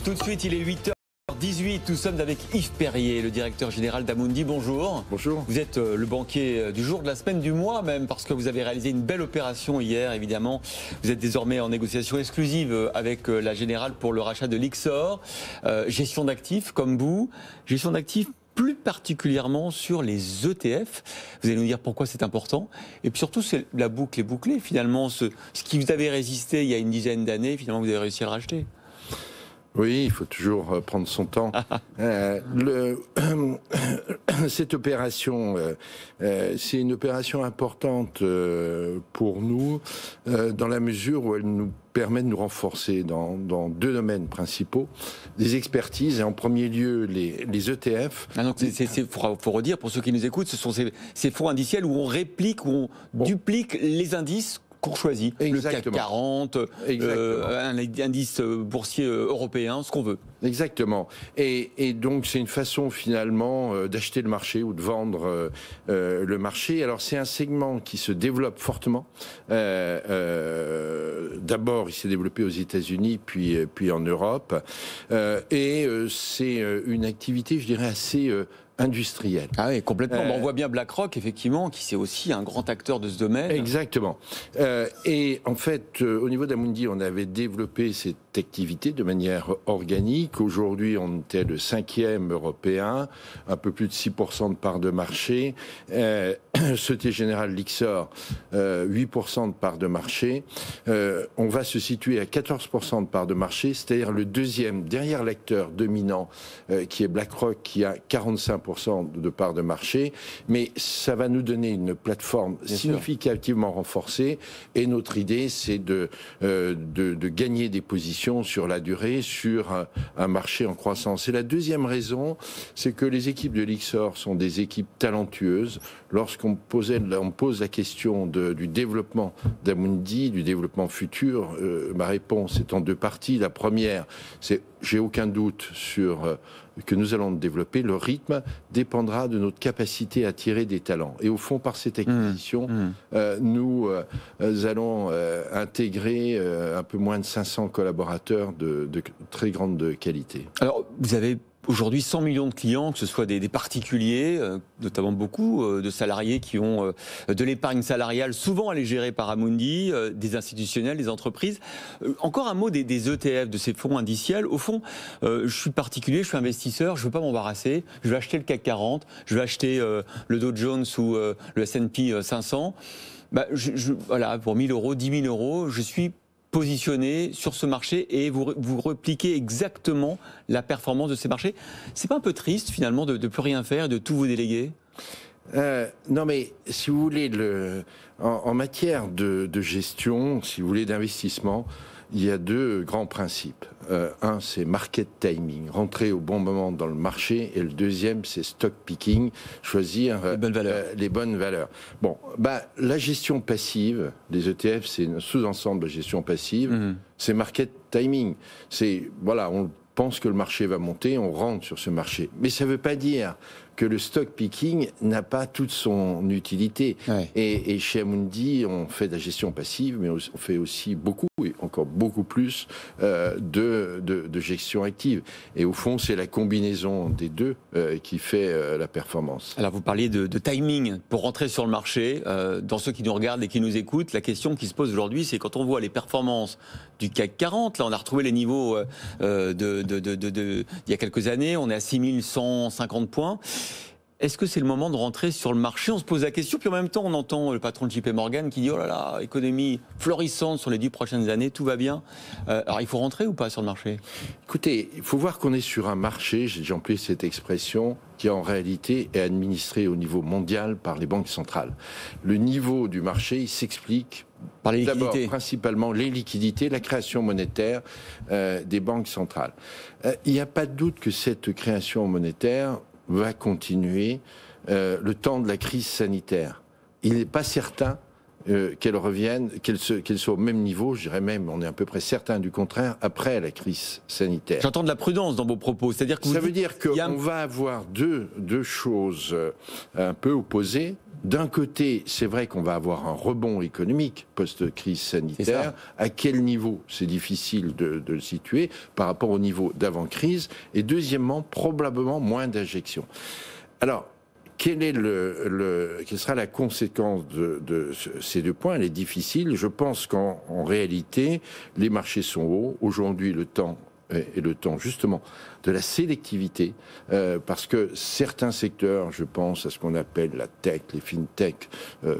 Tout de suite, il est 8h18. Nous sommes avec Yves Perrier, le directeur général d'Amundi. Bonjour. Bonjour. Vous êtes le banquier du jour, de la semaine, du mois même, parce que vous avez réalisé une belle opération hier, évidemment. Vous êtes désormais en négociation exclusive avec la Générale pour le rachat de Lyxor. Gestion d'actifs, comme vous. Gestion d'actifs plus particulièrement sur les ETF. Vous allez nous dire pourquoi c'est important. Et puis surtout, c'est la boucle est bouclée. Finalement, ce qui vous avait résisté il y a une dizaine d'années, finalement, vous avez réussi à le racheter. Oui, il faut toujours prendre son temps. Cette opération, c'est une opération importante pour nous dans la mesure où elle nous permet de nous renforcer dans deux domaines principaux, des expertises et en premier lieu les ETF. Ah donc faut redire pour ceux qui nous écoutent, ce sont ces fonds indiciels où on réplique, où on duplique les indices qu'on choisit. Exactement. Le CAC 40, un indice boursier européen, ce qu'on veut. Exactement. Et donc c'est une façon finalement d'acheter le marché ou de vendre le marché. Alors c'est un segment qui se développe fortement. D'abord il s'est développé aux États-Unis, puis en Europe. C'est une activité, je dirais, assez industriel. Ah oui, complètement. On voit bien BlackRock, effectivement, qui c'est aussi un grand acteur de ce domaine. Exactement. Et en fait, au niveau d'Amundi, on avait développé cette activité de manière organique. Aujourd'hui, on était le 5e européen, un peu plus de 6% de part de marché. Société Générale Lyxor, 8% de part de marché. On va se situer à 14% de part de marché, c'est-à-dire le deuxième, derrière l'acteur dominant, qui est BlackRock, qui a 45% de part de marché, mais ça va nous donner une plateforme significativement renforcée, et notre idée c'est de gagner des positions sur la durée sur un marché en croissance. Et la deuxième raison, c'est que les équipes de Lyxor sont des équipes talentueuses. Lorsqu'on pose la question du développement d'Amundi, du développement futur, ma réponse est en deux parties. La première, c'est j'ai aucun doute sur que nous allons développer. Le rythme dépendra de notre capacité à attirer des talents. Et au fond, par cette acquisition, nous allons intégrer un peu moins de 500 collaborateurs de très grande qualité. Alors, vous avez aujourd'hui 100 millions de clients, que ce soit des particuliers, notamment beaucoup de salariés qui ont de l'épargne salariale, souvent elle est gérée par Amundi, des institutionnels, des entreprises. Encore un mot des ETF, de ces fonds indiciels. Au fond, je suis particulier, je suis investisseur, je ne veux pas m'embarrasser, je vais acheter le CAC 40, je vais acheter le Dow Jones ou le S&P 500. Voilà, pour 1 000 euros, 10 000 euros, je suis positionné sur ce marché et vous repliquez exactement la performance de ces marchés. C'est pas un peu triste finalement de plus rien faire et de tout vous déléguer ? Non, mais si vous voulez, en matière de gestion, si vous voulez, d'investissement, il y a deux grands principes. Un, c'est market timing, rentrer au bon moment dans le marché, et le deuxième, c'est stock picking, choisir les bonnes valeurs. Bon, la gestion passive, les ETF, c'est un sous-ensemble de gestion passive, c'est market timing. C'est, voilà, on pense que le marché va monter, on rentre sur ce marché. Mais ça ne veut pas dire que le stock picking n'a pas toute son utilité. Ouais. Et chez Amundi, on fait de la gestion passive, mais on fait aussi beaucoup, et encore beaucoup plus, de gestion active. Et au fond, c'est la combinaison des deux qui fait la performance. Alors, vous parliez de timing pour rentrer sur le marché. Dans ceux qui nous regardent et qui nous écoutent, la question qui se pose aujourd'hui, c'est quand on voit les performances du CAC 40, là, on a retrouvé les niveaux il y a quelques années, on est à 6150 points. Est-ce que c'est le moment de rentrer sur le marché ? On se pose la question, puis en même temps, on entend le patron de JP Morgan qui dit « Oh là là, économie florissante sur les 10 prochaines années, tout va bien ». Alors, il faut rentrer ou pas sur le marché ? Écoutez, il faut voir qu'on est sur un marché, j'ai déjà employé cette expression, qui en réalité est administré au niveau mondial par les banques centrales. Le niveau du marché, il s'explique par les d'abord liquidités. Principalement les liquidités, la création monétaire des banques centrales. Il n'y a pas de doute que cette création monétaire va continuer le temps de la crise sanitaire. Il n'est pas certain qu'elle revienne, qu'elle soit au même niveau, je dirais même, on est à peu près certain du contraire, après la crise sanitaire. J'entends de la prudence dans vos propos, c'est-à-dire que ça veut dire qu'on va avoir deux choses un peu opposées. d'un côté, c'est vrai qu'on va avoir un rebond économique post-crise sanitaire. À quel niveau? C'est difficile de le situer par rapport au niveau d'avant-crise. Et deuxièmement, probablement moins d'injections. Alors, quelle sera la conséquence de ces deux points? Elle est difficile. Je pense qu'en réalité, les marchés sont hauts. Aujourd'hui, le temps est le temps justement de la sélectivité, parce que certains secteurs, je pense à ce qu'on appelle la tech, les fintech,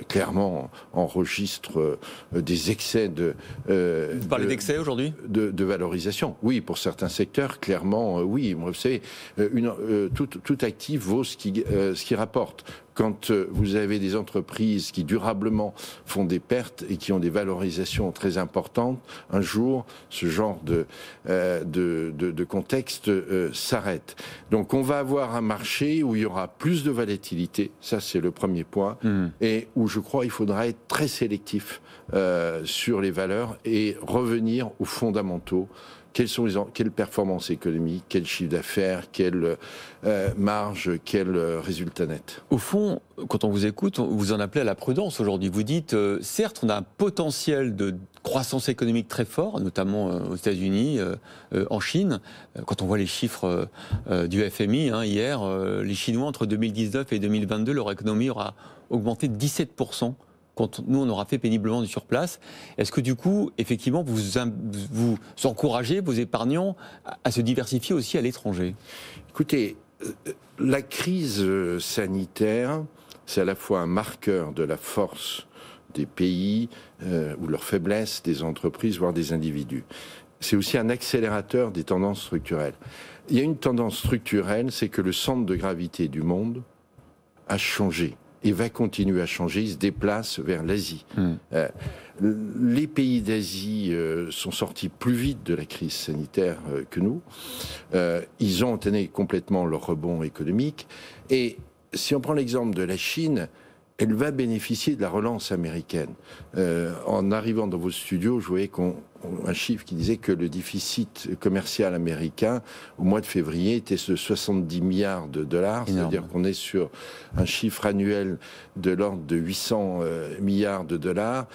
clairement enregistrent des excès Vous parlez d'excès aujourd'hui de valorisation. Oui, pour certains secteurs, clairement, oui. Vous savez, tout actif vaut ce qui rapporte. Quand vous avez des entreprises qui durablement font des pertes et qui ont des valorisations très importantes, un jour, ce genre de contexte s'arrête. Donc on va avoir un marché où il y aura plus de volatilité, ça c'est le premier point, et où je crois il faudra être très sélectif sur les valeurs et revenir aux fondamentaux. Quelles performances économiques, quel chiffre d'affaires, quelle marge, quel résultat net? Au fond, quand on vous écoute, vous en appelez à la prudence aujourd'hui. Vous dites, certes, on a un potentiel de croissance économique très fort, notamment aux États-Unis, en Chine. Quand on voit les chiffres du FMI, hier, les Chinois, entre 2019 et 2022, leur économie aura augmenté de 17%. Quand nous, on aura fait péniblement du surplace. Est-ce que du coup, effectivement, vous encouragez vos épargnants à se diversifier aussi à l'étranger? Écoutez, la crise sanitaire, c'est à la fois un marqueur de la force des pays ou leur faiblesse des entreprises, voire des individus. C'est aussi un accélérateur des tendances structurelles. Il y a une tendance structurelle, c'est que le centre de gravité du monde a changé. Et va continuer à changer, il se déplace vers l'Asie. Les pays d'Asie sont sortis plus vite de la crise sanitaire que nous. Ils ont entraîné complètement leur rebond économique. Et si on prend l'exemple de la Chine, elle va bénéficier de la relance américaine. En arrivant dans vos studios, je voyais un chiffre qui disait que le déficit commercial américain, au mois de février, était de 70 milliards de dollars. C'est-à-dire qu'on est sur un chiffre annuel de l'ordre de 800 milliards de dollars.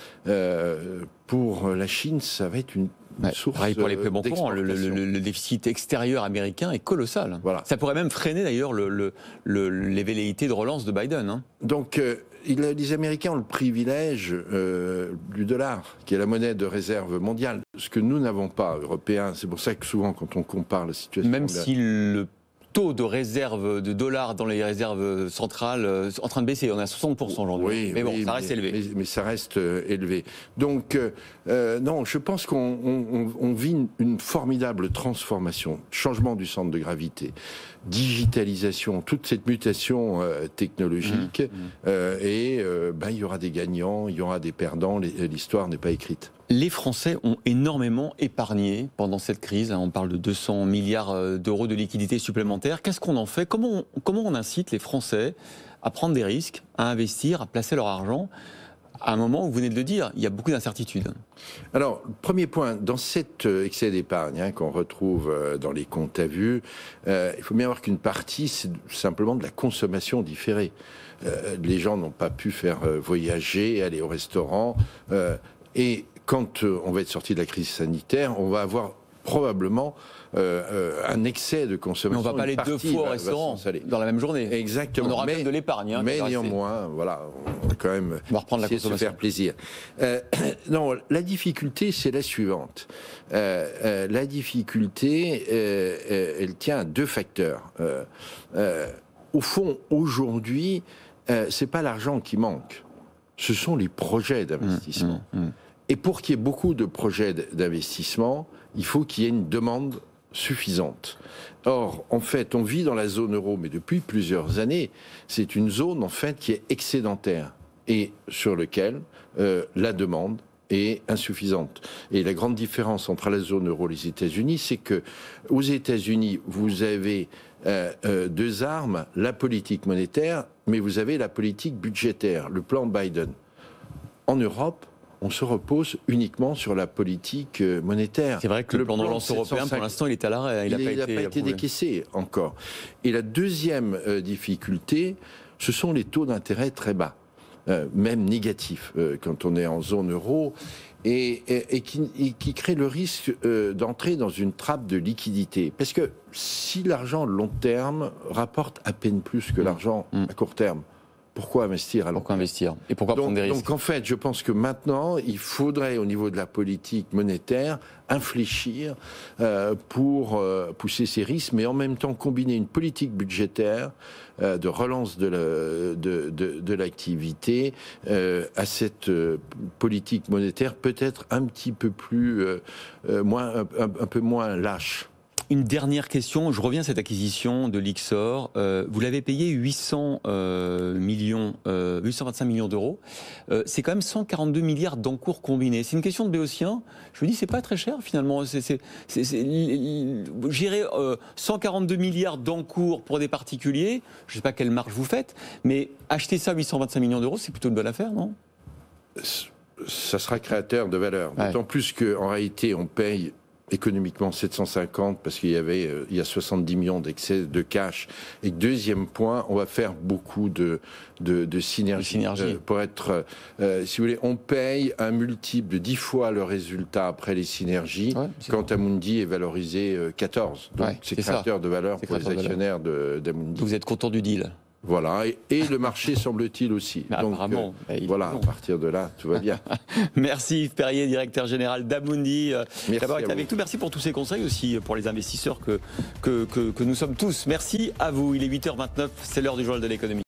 Pour la Chine, ça va être une source pareil pour les paiements courants, le déficit extérieur américain est colossal. Voilà. Ça pourrait même freiner d'ailleurs les velléités de relance de Biden. Donc, les Américains ont le privilège du dollar, qui est la monnaie de réserve mondiale, ce que nous n'avons pas, Européens. C'est pour ça que souvent, quand on compare la situation... Même si le taux de réserve de dollars dans les réserves centrales en train de baisser, on est à 60% aujourd'hui. Oui, mais bon, ça reste élevé. Mais ça reste élevé. Donc, non, je pense qu'on vit une formidable transformation, changement du centre de gravité, digitalisation, toute cette mutation technologique, et il y aura des gagnants, il y aura des perdants, l'histoire n'est pas écrite. Les Français ont énormément épargné pendant cette crise. On parle de 200 milliards d'euros de liquidités supplémentaires. Qu'est-ce qu'on en fait? Comment on incite les Français à prendre des risques, à investir, à placer leur argent à un moment où vous venez de le dire, il y a beaucoup d'incertitudes? Alors, premier point, dans cet excès d'épargne qu'on retrouve dans les comptes à vue, il faut bien voir qu'une partie, c'est simplement de la consommation différée. Les gens n'ont pas pu faire voyager, aller au restaurant, et quand on va être sorti de la crise sanitaire, on va avoir probablement un excès de consommation. Mais on ne va pas aller deux fois au restaurant dans la même journée. Exactement. On aura même de l'épargne. Mais néanmoins, voilà, on va quand même essayer de se faire plaisir. Non, la difficulté, c'est la suivante. La difficulté, elle tient à deux facteurs. Au fond, aujourd'hui, c'est pas l'argent qui manque. Ce sont les projets d'investissement. Et pour qu'il y ait beaucoup de projets d'investissement, il faut qu'il y ait une demande suffisante. Or, en fait, on vit dans la zone euro, mais depuis plusieurs années, c'est une zone, en fait, qui est excédentaire et sur laquelle la demande est insuffisante. Et la grande différence entre la zone euro et les États-Unis, c'est que aux États-Unis, vous avez deux armes, la politique monétaire, mais vous avez la politique budgétaire, le plan Biden. En Europe, on se repose uniquement sur la politique monétaire. C'est vrai que le plan de relance européen, pour l'instant, il est à l'arrêt. Il n'a pas été décaissé encore. Et la deuxième difficulté, ce sont les taux d'intérêt très bas. même négatif quand on est en zone euro, et qui crée le risque d'entrer dans une trappe de liquidité. Parce que si l'argent long terme rapporte à peine plus que l'argent à court terme, pourquoi investir à long terme ? Pourquoi investir ? Et pourquoi prendre des risques ? Donc en fait, je pense que maintenant, il faudrait au niveau de la politique monétaire infléchir pour pousser ces risques, mais en même temps combiner une politique budgétaire de relance de l'activité à cette politique monétaire peut-être un petit peu plus un peu moins lâche. Une dernière question, je reviens à cette acquisition de Lyxor. Vous l'avez payé 825 millions d'euros. C'est quand même 142 milliards d'encours combinés. C'est une question de Béotien. Je me dis, c'est pas très cher finalement. Gérer 142 milliards d'encours pour des particuliers, je ne sais pas quelle marge vous faites, mais acheter ça 825 millions d'euros, c'est plutôt une bonne affaire, non ? Ça sera créateur de valeur. Ouais. D'autant plus qu'en réalité, on paye économiquement 750 parce qu'il y a 70 millions d'excès de cash. Et deuxième point, on va faire beaucoup de synergie. Pour être, si vous voulez, on paye un multiple de 10 fois le résultat après les synergies, quand Amundi est valorisé 14. Donc c'est créateur de valeur pour les actionnaires d'Amundi. Vous êtes content du deal ? Voilà, et le marché semble-t-il aussi. Donc voilà, à partir de là, tout va bien. Merci Yves Perrier, directeur général d'Amundi, d'avoir été avec nous. Merci pour tous ces conseils aussi pour les investisseurs que nous sommes tous. Merci à vous. Il est 8h29, c'est l'heure du journal de l'économie.